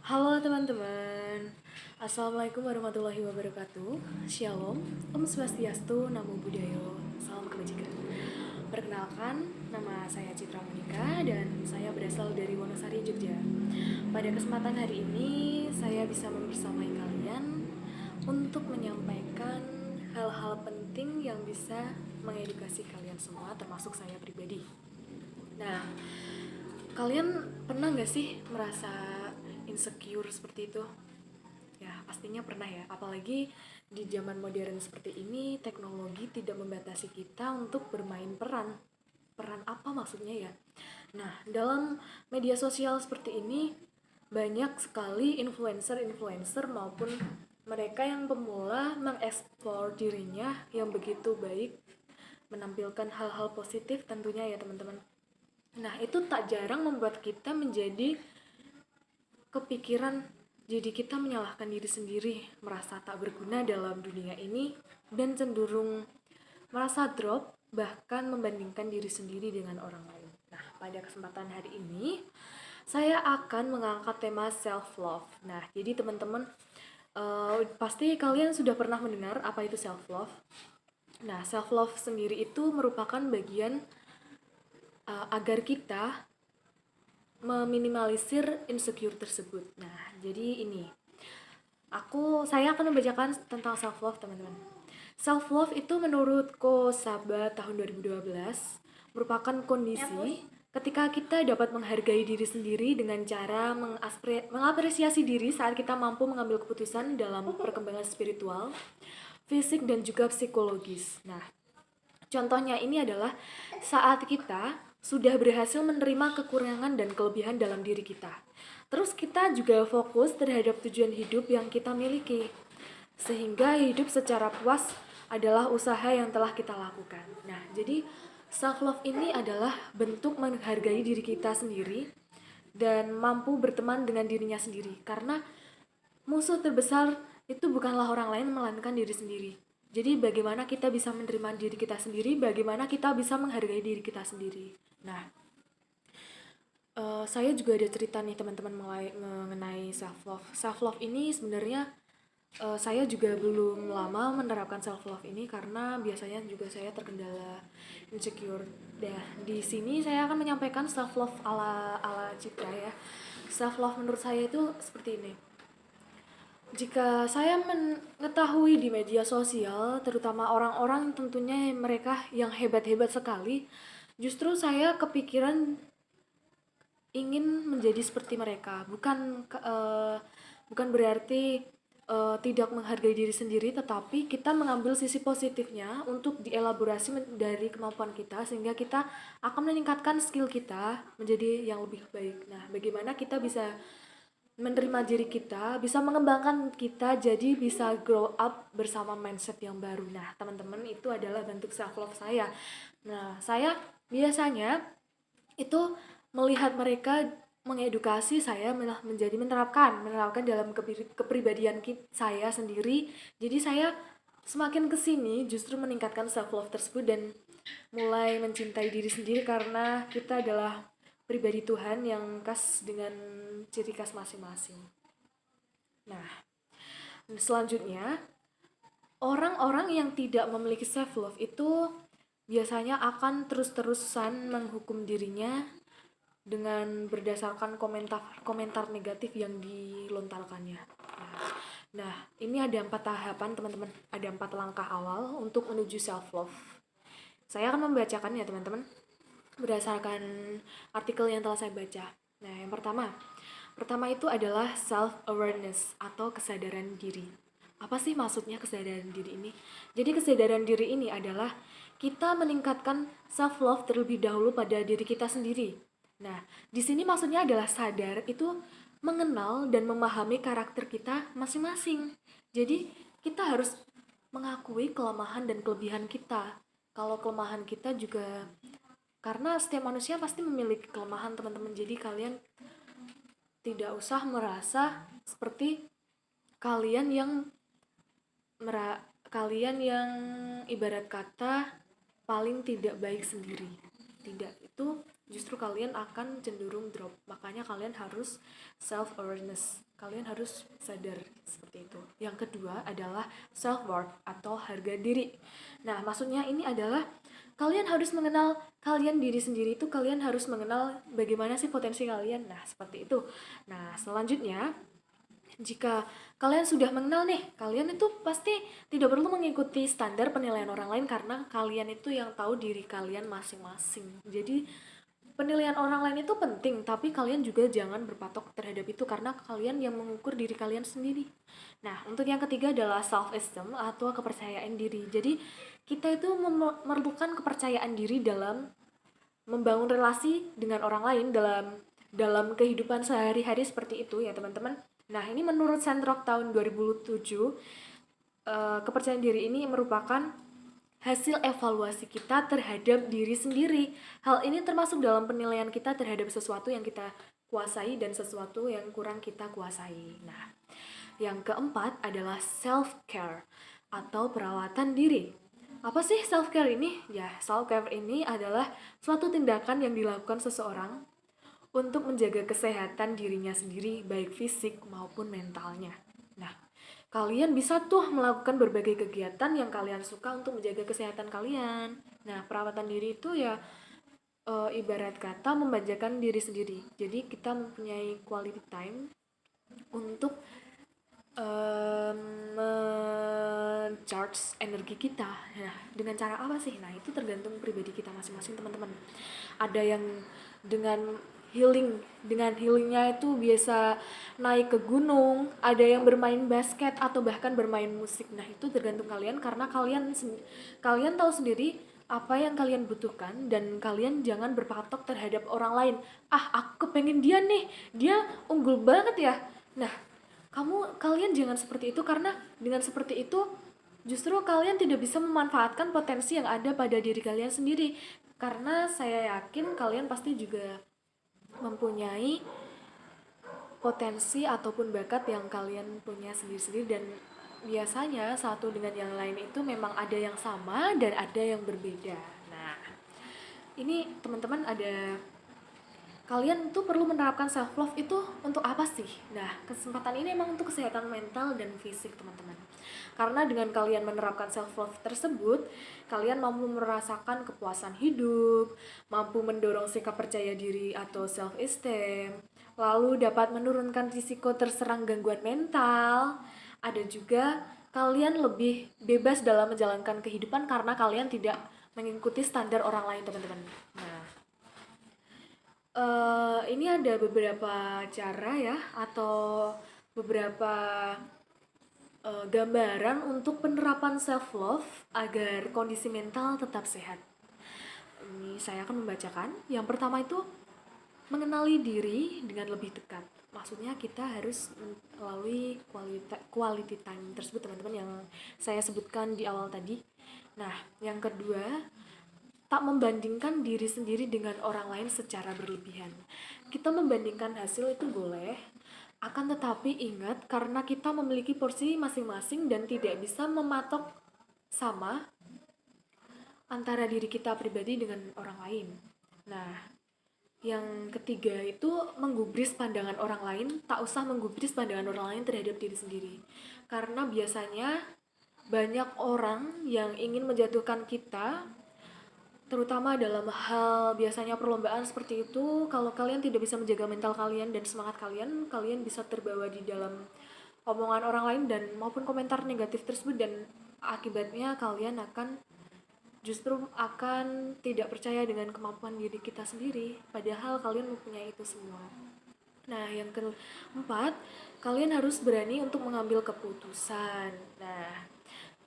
Halo teman-teman, Assalamualaikum warahmatullahi wabarakatuh. Shalom, Om Swastiastu, Namo Buddhaya, Salam Kebajikan. Perkenalkan, nama saya Citra Monika dan saya berasal dari Wonosari, Jogja. Pada kesempatan hari ini, saya bisa membersamai kalian untuk menyampaikan hal-hal penting yang bisa mengedukasi kalian semua, termasuk saya pribadi. Nah, kalian pernah gak sih merasa insecure seperti itu? Ya, pastinya pernah ya. Apalagi di zaman modern seperti ini, teknologi tidak membatasi kita untuk bermain peran. Peran apa maksudnya ya? Nah, dalam media sosial seperti ini, banyak sekali influencer-influencer maupun mereka yang pemula mengeksplor dirinya yang begitu baik, menampilkan hal-hal positif tentunya ya teman-teman. Nah, itu tak jarang membuat kita menjadi kepikiran, jadi kita menyalahkan diri sendiri, merasa tak berguna dalam dunia ini, dan cenderung merasa drop, bahkan membandingkan diri sendiri dengan orang lain. Nah, pada kesempatan hari ini, saya akan mengangkat tema self-love. Nah, jadi teman-teman, pasti kalian sudah pernah mendengar apa itu self-love. Nah, self-love sendiri itu merupakan bagian agar kita meminimalisir insecure tersebut. Nah, jadi ini. Saya akan membacakan tentang self love, teman-teman. Self love itu menurut Kosaba tahun 2012 merupakan kondisi ketika kita dapat menghargai diri sendiri dengan cara mengapresiasi diri saat kita mampu mengambil keputusan dalam perkembangan spiritual, fisik, dan juga psikologis. Nah, contohnya ini adalah saat kita sudah berhasil menerima kekurangan dan kelebihan dalam diri kita. Terus kita juga fokus terhadap tujuan hidup yang kita miliki. Sehingga hidup secara puas adalah usaha yang telah kita lakukan. Nah, jadi self love ini adalah bentuk menghargai diri kita sendiri dan mampu berteman dengan dirinya sendiri. Karena musuh terbesar itu bukanlah orang lain melainkan diri sendiri. Jadi bagaimana kita bisa menerima diri kita sendiri, bagaimana kita bisa menghargai diri kita sendiri. Nah, saya juga ada cerita nih teman-teman mengenai self love. Self love ini sebenarnya saya juga belum lama menerapkan self love ini karena biasanya juga saya terkendala insecure. Nah, di sini saya akan menyampaikan self love ala ala Citra ya. Self love menurut saya itu seperti ini. Jika saya mengetahui di media sosial, terutama orang-orang tentunya mereka yang hebat-hebat sekali, justru saya kepikiran ingin menjadi seperti mereka. Bukan berarti tidak menghargai diri sendiri, tetapi kita mengambil sisi positifnya untuk dielaborasi dari kemampuan kita sehingga kita akan meningkatkan skill kita menjadi yang lebih baik. Nah, bagaimana kita bisa menerima diri kita, bisa mengembangkan kita jadi bisa grow up bersama mindset yang baru. Nah, teman-teman, itu adalah bentuk self love saya. Nah, saya biasanya itu melihat mereka mengedukasi saya menjadi menerapkan dalam kepribadian saya sendiri. Jadi saya semakin kesini justru meningkatkan self love tersebut dan mulai mencintai diri sendiri karena kita adalah pribadi Tuhan yang khas dengan ciri khas masing-masing. Nah, selanjutnya, orang-orang yang tidak memiliki self love itu biasanya akan terus-terusan menghukum dirinya dengan berdasarkan komentar negatif yang dilontarkannya. Nah, ini ada 4 tahapan teman-teman, ada 4 langkah awal untuk menuju self love. Saya akan membacakan ya teman-teman, berdasarkan artikel yang telah saya baca. Nah, yang pertama itu adalah self awareness atau kesadaran diri. Apa sih maksudnya kesadaran diri ini? Jadi kesadaran diri ini adalah kita meningkatkan self love terlebih dahulu pada diri kita sendiri. Nah, di sini maksudnya adalah sadar itu mengenal dan memahami karakter kita masing-masing. Jadi, kita harus mengakui kelemahan dan kelebihan kita. Kalau kelemahan kita juga, karena setiap manusia pasti memiliki kelemahan teman-teman, jadi kalian tidak usah merasa seperti kalian yang ibarat kata paling tidak baik sendiri. Tidak, itu justru kalian akan cenderung drop. Makanya kalian harus self awareness, kalian harus sadar seperti itu. Yang kedua adalah self worth atau harga diri. Nah, maksudnya ini adalah kalian harus mengenal kalian diri sendiri, itu kalian harus mengenal bagaimana sih potensi kalian. Nah, seperti itu. Nah, selanjutnya, jika kalian sudah mengenal nih, kalian itu pasti tidak perlu mengikuti standar penilaian orang lain karena kalian itu yang tahu diri kalian masing-masing. Jadi penilaian orang lain itu penting, tapi kalian juga jangan berpatok terhadap itu karena kalian yang mengukur diri kalian sendiri. Nah, untuk yang ketiga adalah self esteem atau kepercayaan diri. Jadi kita itu memerlukan kepercayaan diri dalam membangun relasi dengan orang lain dalam kehidupan sehari-hari seperti itu ya teman-teman. Nah, ini menurut Sandrock tahun 2007, kepercayaan diri ini merupakan hasil evaluasi kita terhadap diri sendiri. Hal ini termasuk dalam penilaian kita terhadap sesuatu yang kita kuasai dan sesuatu yang kurang kita kuasai. Nah, yang keempat adalah self-care atau perawatan diri. Apa sih self-care ini? Ya, self-care ini adalah suatu tindakan yang dilakukan seseorang untuk menjaga kesehatan dirinya sendiri, baik fisik maupun mentalnya. Nah, kalian bisa tuh melakukan berbagai kegiatan yang kalian suka untuk menjaga kesehatan kalian. Nah, perawatan diri itu ya ibarat kata memanjakan diri sendiri. Jadi kita mempunyai quality time untuk charge energi kita. Nah, dengan cara apa sih? Nah, itu tergantung pribadi kita masing-masing, teman-teman. Ada yang dengan healingnya itu biasa naik ke gunung, ada yang bermain basket atau bahkan bermain musik. Nah, itu tergantung kalian karena kalian tahu sendiri apa yang kalian butuhkan dan kalian jangan berpatok terhadap orang lain. Ah, aku pengen dia nih, dia unggul banget ya. Nah, kalian jangan seperti itu karena dengan seperti itu justru kalian tidak bisa memanfaatkan potensi yang ada pada diri kalian sendiri. Karena saya yakin kalian pasti juga mempunyai potensi ataupun bakat yang kalian punya sendiri-sendiri dan biasanya satu dengan yang lain itu memang ada yang sama dan ada yang berbeda. Nah, ini teman-teman kalian tuh perlu menerapkan self love itu untuk apa sih? Nah, kesempatan ini emang untuk kesehatan mental dan fisik, teman-teman. Karena dengan kalian menerapkan self love tersebut, kalian mampu merasakan kepuasan hidup, mampu mendorong sikap percaya diri atau self esteem, lalu dapat menurunkan risiko terserang gangguan mental. Ada juga kalian lebih bebas dalam menjalankan kehidupan karena kalian tidak mengikuti standar orang lain, teman-teman. Nah, ini ada beberapa cara ya atau beberapa gambaran untuk penerapan self love agar kondisi mental tetap sehat. Ini saya akan membacakan. Yang pertama itu mengenali diri dengan lebih dekat. Maksudnya kita harus melalui quality time tersebut, teman-teman, yang saya sebutkan di awal tadi. Nah, yang kedua, tak membandingkan diri sendiri dengan orang lain secara berlebihan. Kita membandingkan hasil itu boleh, akan tetapi ingat karena kita memiliki porsi masing-masing dan tidak bisa mematok sama antara diri kita pribadi dengan orang lain. Nah, yang ketiga itu menggubris pandangan orang lain, tak usah menggubris pandangan orang lain terhadap diri sendiri. Karena biasanya banyak orang yang ingin menjatuhkan kita, terutama dalam hal biasanya perlombaan seperti itu. Kalau kalian tidak bisa menjaga mental kalian dan semangat kalian bisa terbawa di dalam omongan orang lain dan maupun komentar negatif tersebut dan akibatnya kalian justru akan tidak percaya dengan kemampuan diri kita sendiri padahal kalian mempunyai itu semua. Nah, yang keempat, kalian harus berani untuk mengambil keputusan. Nah,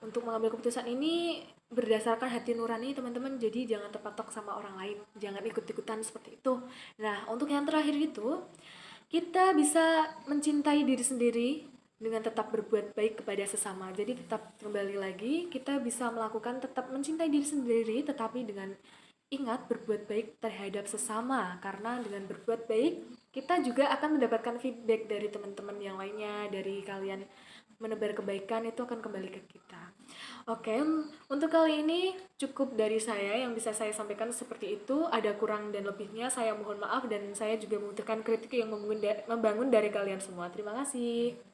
untuk mengambil keputusan ini berdasarkan hati nurani, teman-teman. Jadi jangan terpatok sama orang lain, jangan ikut-ikutan seperti itu. Nah, untuk yang terakhir itu, kita bisa mencintai diri sendiri dengan tetap berbuat baik kepada sesama. Jadi tetap kembali lagi, kita bisa melakukan tetap mencintai diri sendiri, tetapi dengan ingat berbuat baik terhadap sesama. Karena dengan berbuat baik, kita juga akan mendapatkan feedback dari teman-teman yang lainnya, dari kalian menebar kebaikan itu akan kembali ke kita. Oke, untuk kali ini cukup dari saya yang bisa saya sampaikan seperti itu. Ada kurang dan lebihnya saya mohon maaf dan saya juga membutuhkan kritik yang membangun dari kalian semua. Terima kasih.